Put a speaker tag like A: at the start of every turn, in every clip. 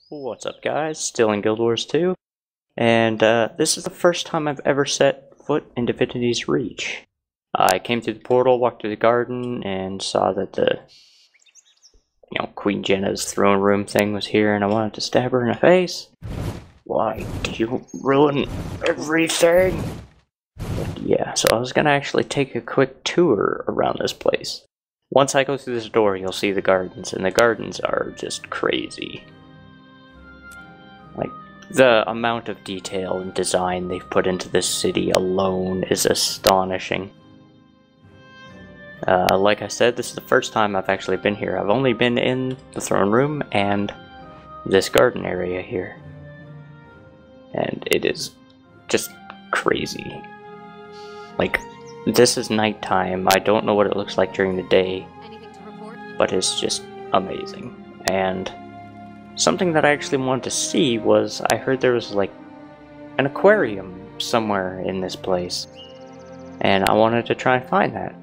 A: What's up, guys? Still in Guild Wars 2, and this is the first time I've ever set foot in Divinity's Reach. I came through the portal, walked through the garden, and saw that the, Queen Jenna's throne room thing was here, and I wanted to stab her in the face. Why do you ruin everything? But yeah, so I was gonna actually take a quick tour around this place. Once I go through this door, you'll see the gardens, and the gardens are just crazy. Like, the amount of detail and design they've put into this city alone is astonishing. Like I said, this is the first time I've actually been here. I've only been in the throne room and this garden area here. And it is just crazy. Like, this is nighttime. I don't know what it looks like during the day, but it's just amazing. And something that I actually wanted to see was, I heard there was like an aquarium somewhere in this place, and I wanted to try and find that.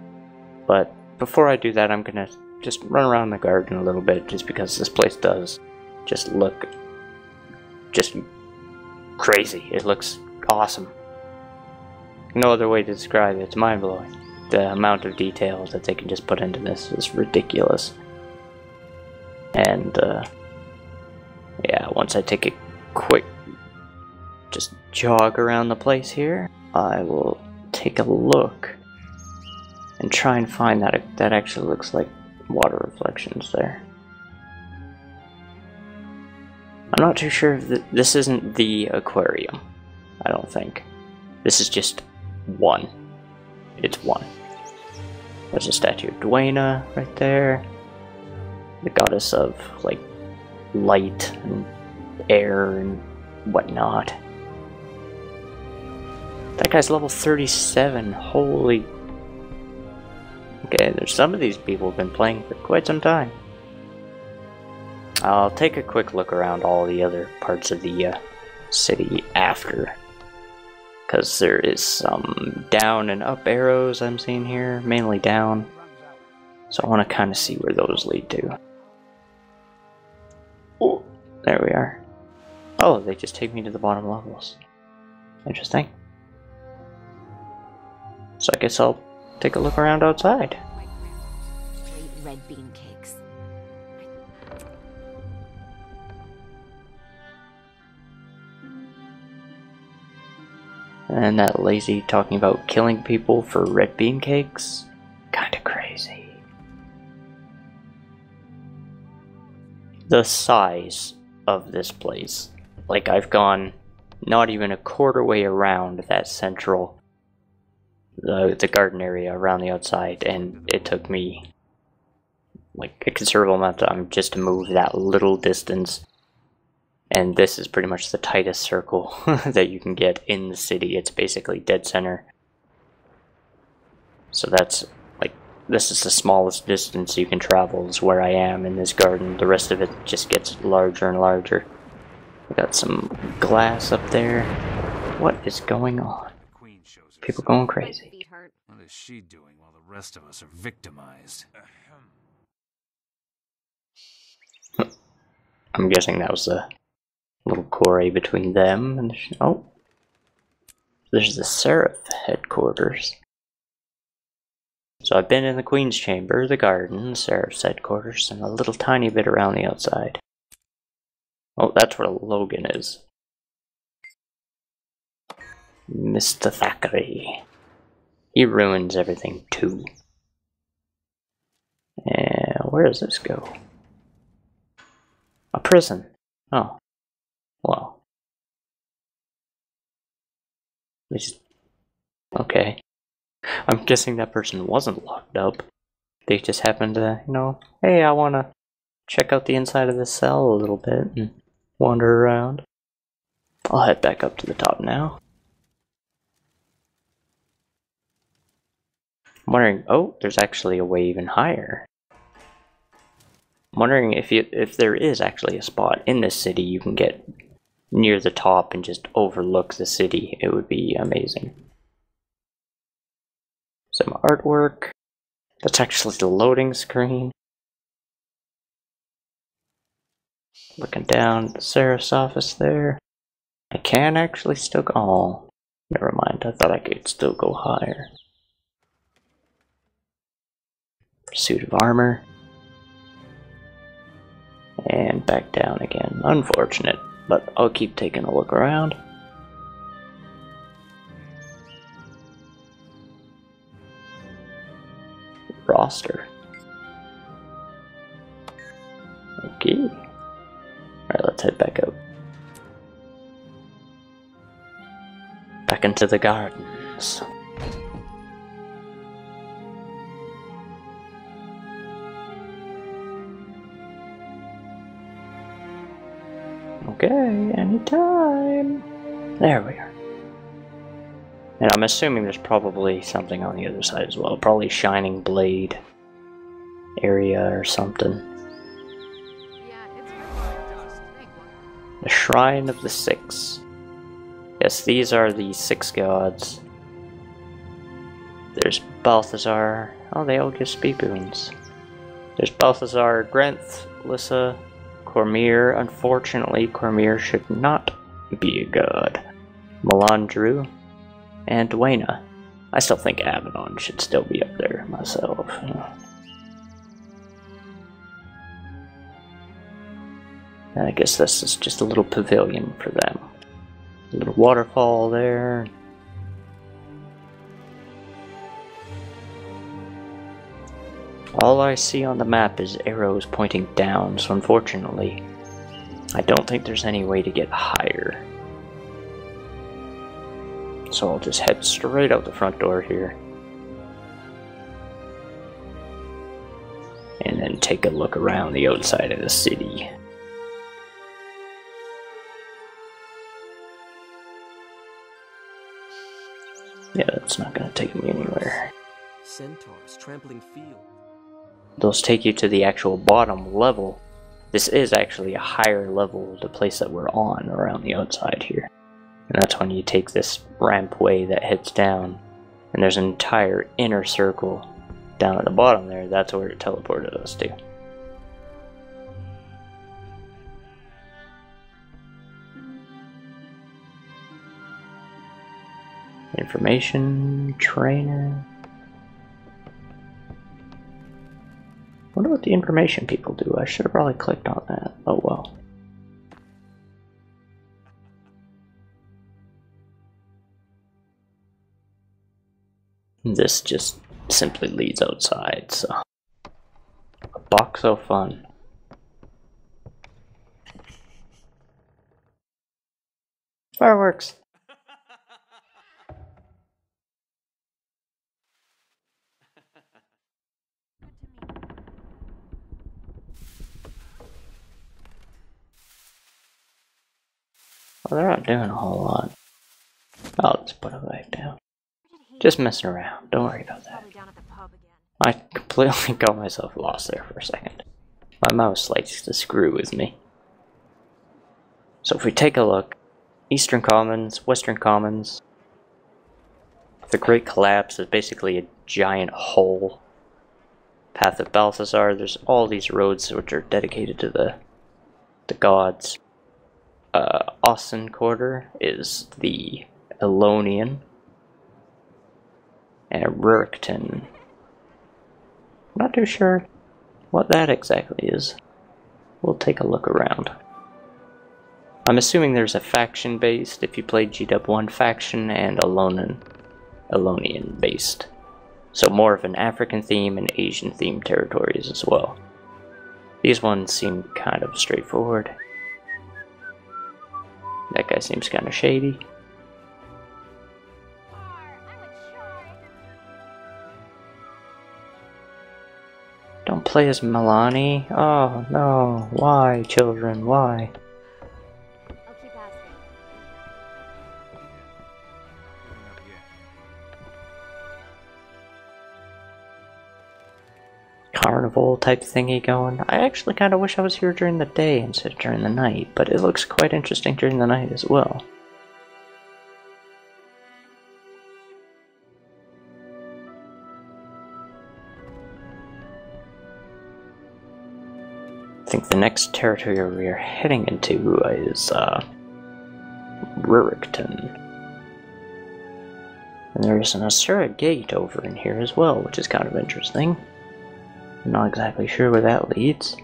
A: But before I do that, I'm gonna just run around the garden a little bit, just because this place does just look just crazy. It looks awesome. No other way to describe it. It's mind-blowing. The amount of detail that they can just put into this is ridiculous. And yeah, once I take a quick just jog around the place here, I will take a look and try and find that actually looks like water reflections there. I'm not too sure if this isn't the aquarium. I don't think. This is just one. It's one. There's a statue of Duena right there. The goddess of, like, light and air and whatnot. That guy's level 37. Holy. Okay, there's some of these people have been playing for quite some time. I'll take a quick look around all the other parts of the city after, because there is some down and up arrows I'm seeing here, mainly down. So I want to kind of see where those lead to. Oh, there we are. Oh, they just take me to the bottom levels. Interesting. So I guess I'll take a look around outside.
B: Red bean cakes.
A: And that lazy talking about killing people for red bean cakes? Kinda crazy. The size of this place. Like, I've gone not even a quarter way around that central, the garden area around the outside, and it took me like a considerable amount of time just to move that little distance. And this is pretty much the tightest circle that you can get in the city. It's basically dead center. So that's like, this is the smallest distance you can travel is where I am in this garden. The rest of it just gets larger and larger. We got some glass up there. What is going on? People going crazy.
C: What is she doing while the rest of us are victimized?
A: I'm guessing that was a little quarry between them and oh, there's the Seraph headquarters. So I've been in the Queen's Chamber, the garden, Seraph's headquarters, and a little tiny bit around the outside. Oh, that's where Logan is. Mr. Thackeray. He ruins everything too. And where does this go? A prison. Oh. Well. Okay. I'm guessing that person wasn't locked up. They just happened to, hey, I want to check out the inside of this cell a little bit and wander around. I'll head back up to the top now. I'm wondering, oh, there's actually a way even higher. I'm wondering if there is actually a spot in this city you can get near the top and just overlook the city. It would be amazing. Some artwork. That's actually the loading screen. Looking down at the Seraph's office there. I can actually still go. Oh, never mind. I thought I could still go higher. Suit of armor. And back down again. Unfortunate, but I'll keep taking a look around. Roster. Okay. Alright, let's head back out. Back into the gardens. Okay, anytime. There we are. And I'm assuming there's probably something on the other side as well. Probably Shining Blade area or something. The Shrine of the Six. Yes, these are the 6 gods. There's Balthazar. Oh, they all give speed boons. There's Balthazar, Grenth, Lissa, Cormyr. Unfortunately, Cormyr should not be a god. Melandru, and Dwayna. I still think Abaddon should still be up there myself. And I guess this is just a little pavilion for them. A little waterfall there. All I see on the map is arrows pointing down, so unfortunately, I don't think there's any way to get higher. So I'll just head straight out the front door here. And then take a look around the outside of the city. Yeah, that's not going to take me anywhere.
D: Centaurs trampling field.
A: Those take you to the actual bottom level. This is actually a higher level, the place that we're on around the outside here. And that's when you take this rampway that heads down. And there's an entire inner circle down at the bottom there. That's where it teleported us to. Information trainer. Wonder what the information people do. I should have probably clicked on that. Oh well. This just simply leads outside, so. A box of fun. Fireworks! Well, they're not doing a whole lot. I'll just put it back down. Just messing around. Don't worry about that. I completely got myself lost there for a second. My mouse likes to screw with me. So if we take a look, Eastern Commons, Western Commons, the Great Collapse is basically a giant hole. Path of Balthazar, there's all these roads which are dedicated to the gods. Austin Quarter is the Elonian. And Rurikton. Not too sure what that exactly is. We'll take a look around. I'm assuming there's a faction based if you played GW1 faction and Elonian based. So more of an African theme and Asian themed territories as well. These ones seem kind of straightforward. That guy seems kind of shady. Don't play as Milani. Oh no, why, children, why?
B: I'll keep asking.
A: Carnival type thingy going. I actually kind of wish I was here during the day instead of during the night, but it looks quite interesting during the night as well. think the next territory we are heading into is Rurikton. And there's an Asura gate over in here as well, which is kind of interesting. I'm not exactly sure where that leads.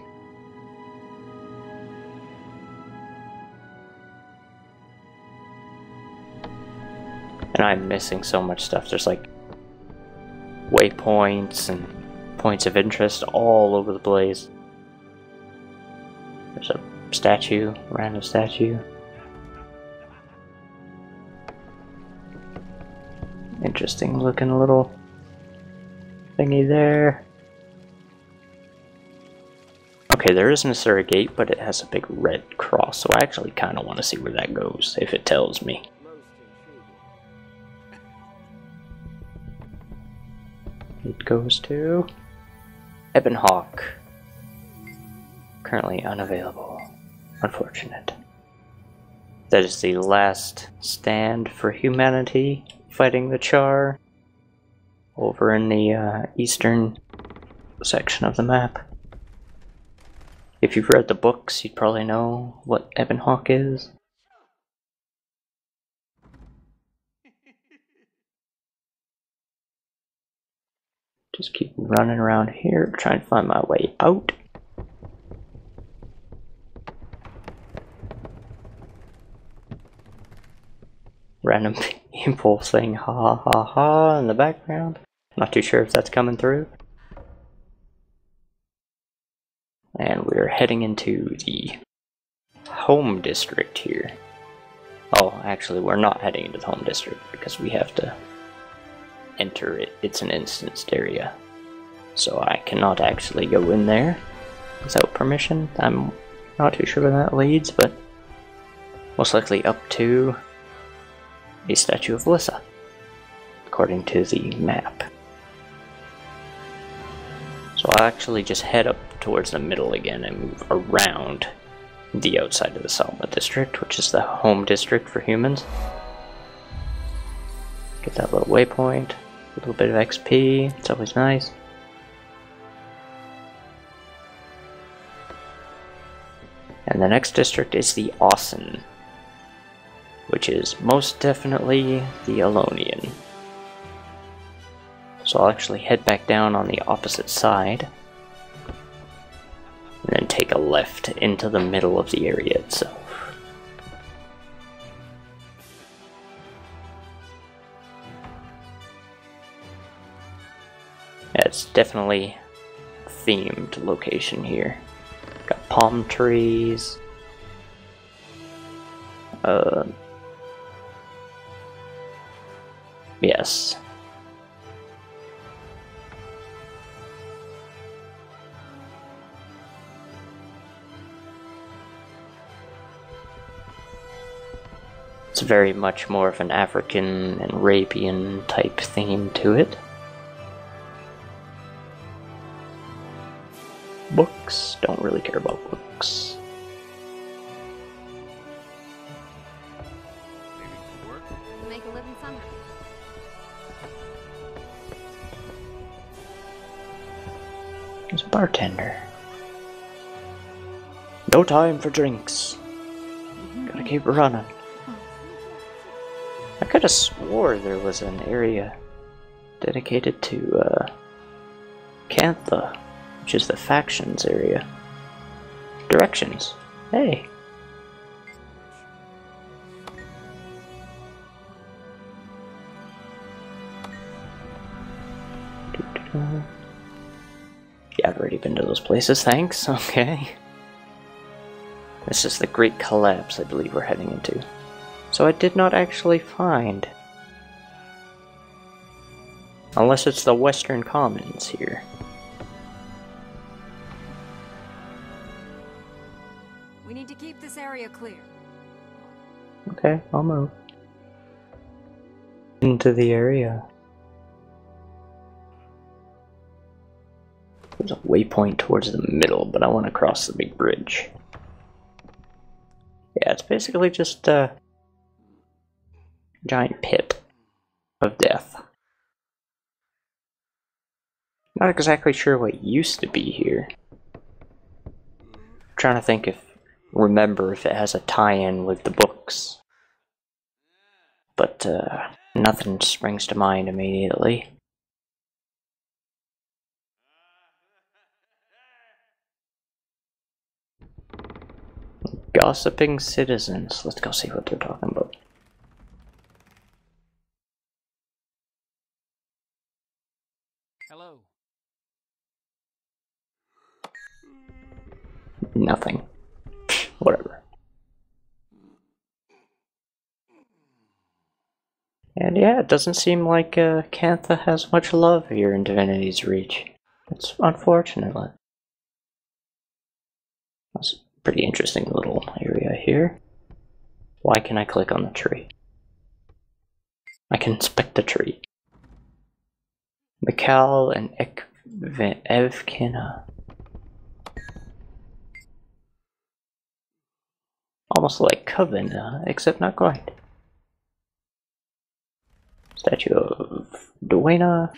A: And I'm missing so much stuff. There's like waypoints and points of interest all over the place. There's a statue, random statue. Interesting looking little thingy there. Okay, there isn't a Asura gate, but it has a big red cross, so I actually kind of want to see where that goes, if it tells me. It goes to Ebonhawk. Currently unavailable. Unfortunate. That is the last stand for humanity fighting the Char over in the eastern section of the map. If you've read the books, you'd probably know what Ebonhawk is. Just keep running around here, trying to find my way out. Random people saying ha ha ha in the background. Not too sure if that's coming through. And we're heading into the home district here. Oh, actually we're not heading into the home district because we have to enter it. It's an instanced area. So I cannot actually go in there without permission. I'm not too sure where that leads, but most likely up to a statue of Lissa, according to the map. So I'll actually just head up towards the middle again and move around the outside of the Salma district, which is the home district for humans. Get that little waypoint, a little bit of XP, it's always nice. And the next district is the Ossen, which is most definitely the Alonian. So I'll actually head back down on the opposite side, and then take a left into the middle of the area itself. Yeah, it's definitely a themed location here. Got palm trees. Yes. It's very much more of an African and Arabian type theme to it. Books, don't really care about books.
B: Make a living somehow.
A: There's a bartender. No time for drinks. Gotta keep running. I could have swore there was an area dedicated to Cantha, which is the factions area. Directions. Hey. Yeah, I've already been to those places, thanks. Okay. This is the Great Collapse, I believe we're heading into. So I did not actually find. Unless it's the Western Commons here.
B: We need to keep this area clear.
A: Okay, I'll move. Into the area. There's a waypoint towards the middle, but I want to cross the big bridge. Yeah, it's basically just a giant pit of death. Not exactly sure what used to be here. trying to think remember if it has a tie-in with the books. But nothing springs to mind immediately. Gossiping citizens. Let's go see what they're talking about.
C: Hello.
A: Nothing. Whatever. And yeah, it doesn't seem like Cantha has much love here in Divinity's Reach. It's unfortunate. That's a pretty interesting little area here. Why can I click on the tree? I can inspect the tree. Mikal and Evkina. Almost like Coven, except not quite. Statue of Duena.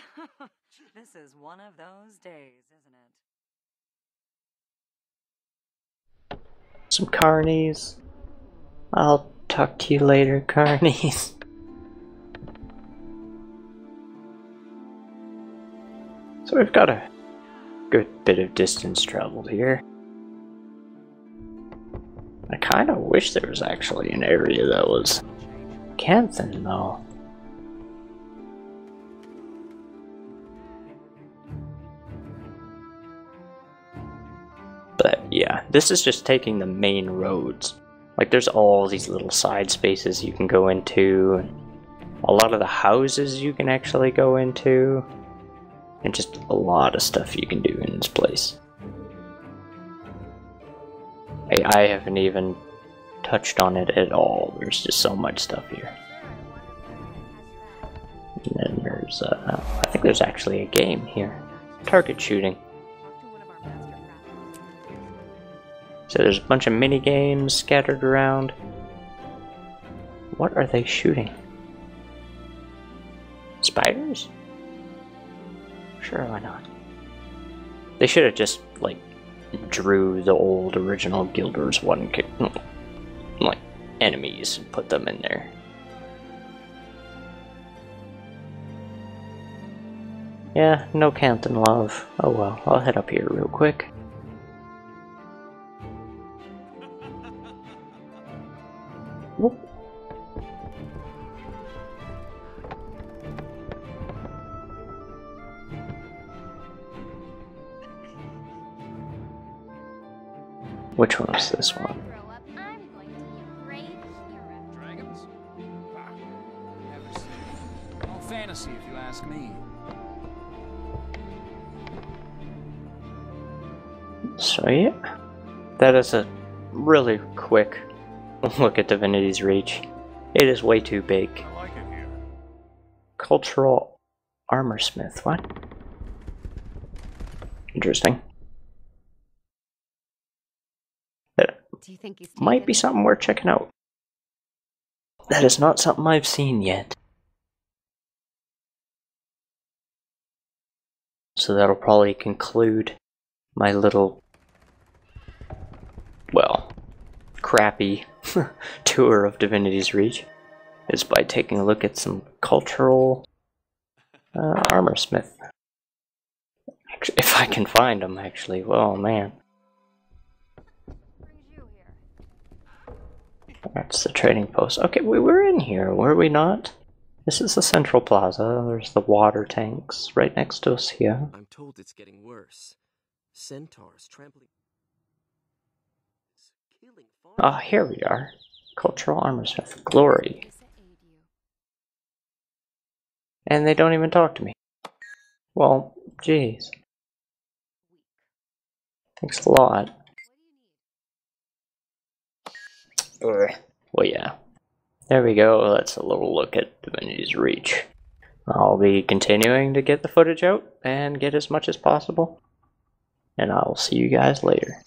B: This is one of those days, isn't it?
A: Some carnies. I'll talk to you later, carnies. So we've got a good bit of distance traveled here. I kind of wish there was actually an area that was Canthan, though. But yeah, this is just taking the main roads. Like, there's all these little side spaces you can go into, and a lot of the houses you can actually go into, and just a lot of stuff you can do in this place. I haven't even touched on it at all. There's just so much stuff here. And then there's, I think there's actually a game here. Target shooting. So there's a bunch of mini games scattered around. What are they shooting? Spiders? Sure, why not? They should have just, like, drew the old original Guilders 1 like enemies and put them in there. Yeah, no Canton love. Oh well, I'll head up here real quick. Whoop. Which one is this one?
C: Dragons? Ah, never seen it. All fantasy, if you ask me.
A: So yeah, that is a really quick look at Divinity's Reach. It is way too big.
C: I like it here.
A: Cultural armorsmith, what? Interesting. That
B: Do you think he's
A: might be something worth checking out. That is not something I've seen yet. So that'll probably conclude my little, well, crappy tour of Divinity's Reach, is by taking a look at some cultural armorsmith. Actually, if I can find them, actually. Oh man. That's the trading post. Okay, we were in here, were we not? This is the central plaza. There's the water tanks right next to us here.
D: I'm told it's getting worse. Centaurs trampling. Killing
A: Ah, here we are. Cultural armorsmith. Glory. And they don't even talk to me. Well, jeez. Thanks a lot. Well, yeah. There we go. That's a little look at Divinity's Reach. I'll be continuing to get the footage out and get as much as possible. And I'll see you guys later.